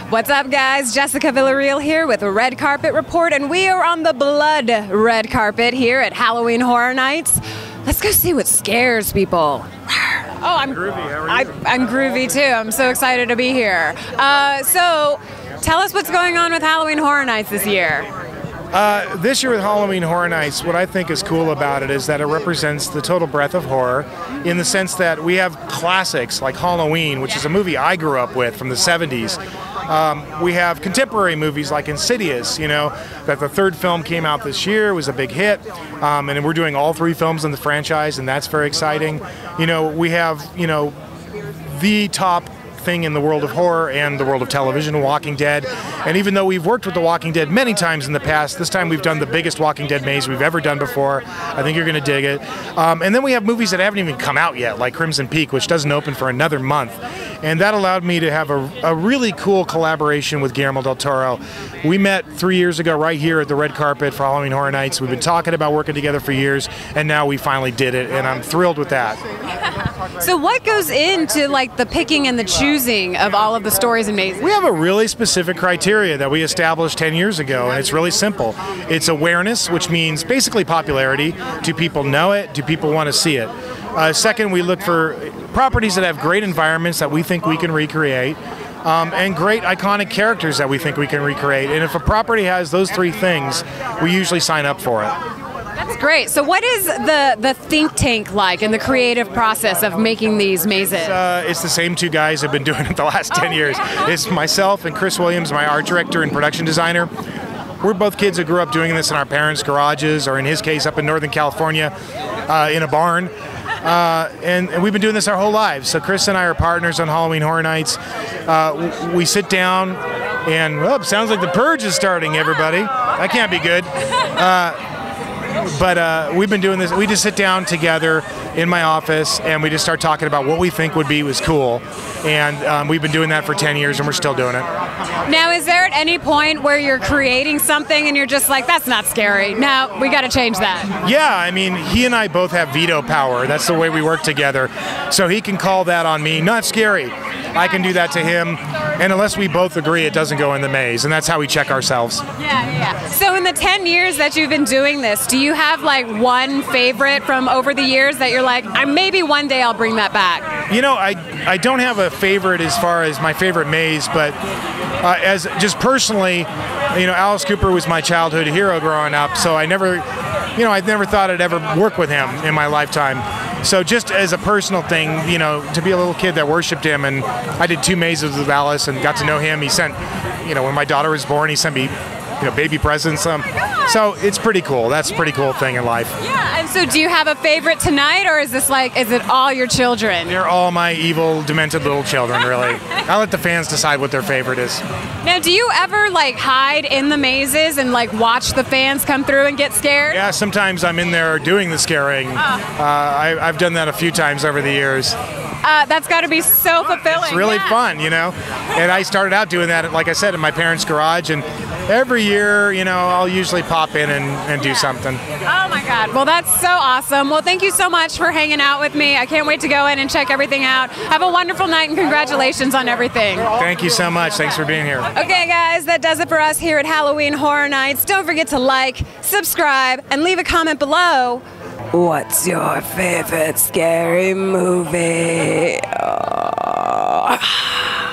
What's up, guys? Jessica Villarreal here with a Red Carpet Report, and we are on the blood red carpet here at Halloween Horror Nights. Let's go see what scares people. Oh, I'm groovy. How are you? I'm groovy too. I'm so excited to be here. So, tell us what's going on with Halloween Horror Nights this year. This year with Halloween Horror Nights, what I think is cool about it is that it represents the total breadth of horror in the sense that we have classics like Halloween, which is a movie I grew up with from the 70s. We have contemporary movies like Insidious, that the third film came out this year, was a big hit, and we're doing all three films in the franchise, and that's very exciting. We have, the top thing in the world of horror and the world of television, Walking Dead. And even though we've worked with The Walking Dead many times in the past, this time we've done the biggest Walking Dead maze we've ever done before. I think you're going to dig it. And then we have movies that haven't even come out yet, like Crimson Peak, which doesn't open for another month. And that allowed me to have a really cool collaboration with Guillermo del Toro. We met 3 years ago right here at the red carpet for Halloween Horror Nights. We've been talking about working together for years, and now we finally did it, and I'm thrilled with that. So what goes into the picking and the choosing of all of the stories and mazes? We have a really specific criteria that we established 10 years ago, and it's really simple. It's awareness, which means basically popularity. Do people know it? Do people want to see it? Second, we look for properties that have great environments that we think we can recreate, and great iconic characters that we think we can recreate. And if a property has those three things, we usually sign up for it. That's great. So what is the think tank like in the creative process of making these mazes? It's the same two guys who have been doing it the last 10 years. It's myself and Chris Williams, my art director and production designer. We're both kids who grew up doing this in our parents' garages, or in his case, up in Northern California, in a barn. And we've been doing this our whole lives. So Chris and I are partners on Halloween Horror Nights. We sit down and, well, it sounds like the purge is starting, everybody. That can't be good. But we've been doing this. We just sit down together in my office and we just start talking about what we think was cool. And we've been doing that for 10 years and we're still doing it. Now, is there at any point where you're creating something and you're just like, that's not scary? No, we got to change that. Yeah, I mean, he and I both have veto power. That's the way we work together. So he can call that on me, not scary. I can do that to him. And unless we both agree, it doesn't go in the maze. And that's how we check ourselves. Yeah. So in the 10 years that you've been doing this, do you have one favorite from over the years that you're like, maybe one day I'll bring that back? I don't have a favorite as far as my favorite maze, but as just personally, Alice Cooper was my childhood hero growing up, so I never thought I'd ever work with him in my lifetime. So just as a personal thing, to be a little kid that worshipped him, and I did 2 mazes with Alice and got to know him. He sent, when my daughter was born, he sent me, baby presents. So it's pretty cool. That's a pretty cool thing in life. Yeah, and so do you have a favorite tonight, or is this is it all your children? They're all my evil, demented little children, really. I let the fans decide what their favorite is. Now, do you ever hide in the mazes and watch the fans come through and get scared? Yeah, sometimes I'm in there doing the scaring. I've done that a few times over the years. That's got to be so fulfilling. It's really fun, And I started out doing that, like I said, in my parents' garage, and every year, I'll usually pop in and do something. Oh my God. Well, that's so awesome. Well, thank you so much for hanging out with me. I can't wait to go in and check everything out. Have a wonderful night and congratulations on everything. Thank you so much. Thanks for being here. Okay, guys, that does it for us here at Halloween Horror Nights. Don't forget to like, subscribe, and leave a comment below. What's your favorite scary movie? Oh.